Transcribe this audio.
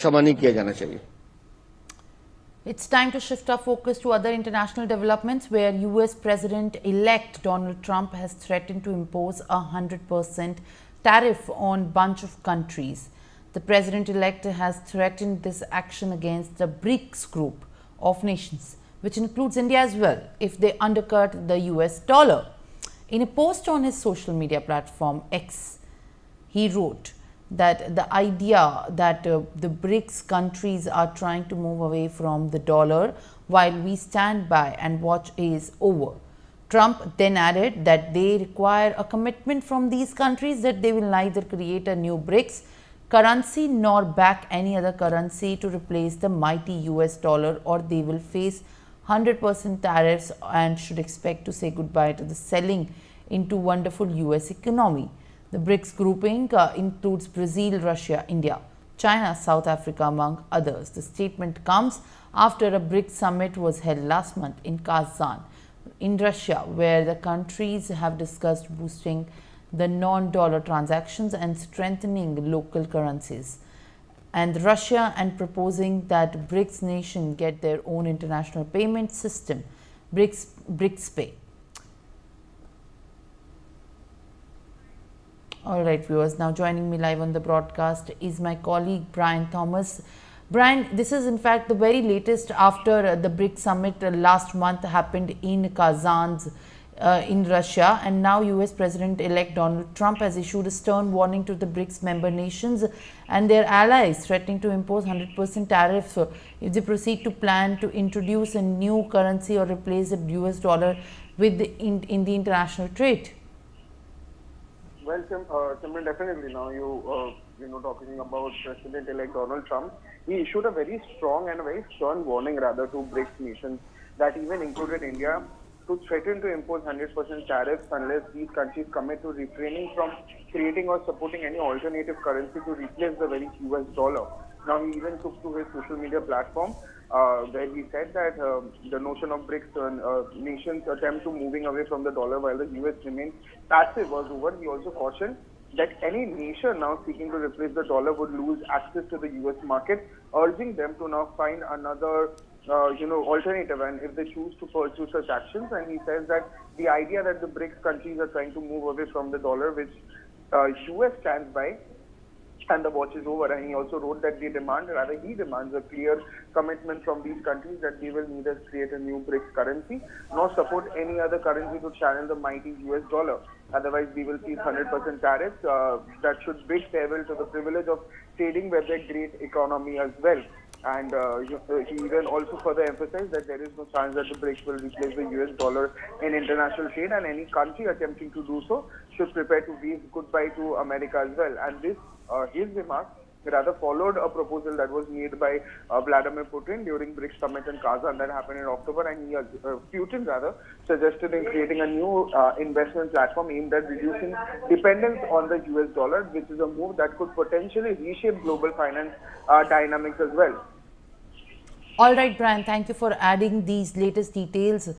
क्षमा नहीं किया जाना चाहिए। It's time to shift our focus to other international developments where US President-elect Donald Trump has threatened to impose a 100% tariff on a bunch of countries. The president-elect has threatened this action against the BRICS group of nations, which includes India as well, if they undercut the US dollar. In a post on his social media platform X, he wrote that the idea that the BRICS countries are trying to move away from the dollar while we stand by and watch is over. Trump then added that they require a commitment from these countries that they will neither create a new BRICS currency nor back any other currency to replace the mighty US dollar, or they will face 100% tariffs and should expect to say goodbye to the selling into wonderful US economy. The BRICS grouping includes Brazil, Russia, India, China, South Africa, among others. The statement comes after a BRICS summit was held last month in Kazan, in Russia, where the countries have discussed boosting the non-dollar transactions and strengthening local currencies. And Russia and proposing that BRICS nations get their own international payment system, BRICS Pay. All right, viewers, now joining me live on the broadcast is my colleague Brian Thomas. Brian, this is in fact the very latest after the BRICS summit last month happened in Kazan in Russia, and now US President-elect Donald Trump has issued a stern warning to the BRICS member nations and their allies, threatening to impose 100% tariffs if they proceed to plan to introduce a new currency or replace the US dollar with in the international trade. Well, Simran, definitely. Now talking about President-elect Donald Trump, he issued a very strong and a very stern warning, rather, to BRICS nations that even included India, to threaten to impose 100% tariffs unless these countries commit to refraining from creating or supporting any alternative currency to replace the very US dollar. Now, he even took to his social media platform where he said that the notion of BRICS nations attempt to moving away from the dollar while the US remains passive was over. He also cautioned that any nation now seeking to replace the dollar would lose access to the US market, urging them to now find another alternative, and if they choose to pursue such actions. And he says that the idea that the BRICS countries are trying to move away from the dollar, which US stands by, and the watch is over. And he also wrote that he demands a clear commitment from these countries that they will neither create a new BRICS currency nor support any other currency to channel the mighty US dollar. Otherwise, we will see 100% tariffs that should bid farewell to the privilege of trading with their great economy as well. And he even also further emphasized that there is no chance that the BRICS will replace the US dollar in international trade, and any country attempting to do so should prepare to wave goodbye to America as well. And this, his remarks, rather followed a proposal that was made by Vladimir Putin during BRICS summit in Kazan that happened in October, and Putin rather suggested in creating a new investment platform aimed at reducing dependence on the US dollar, which is a move that could potentially reshape global finance dynamics as well. All right, Brian, thank you for adding these latest details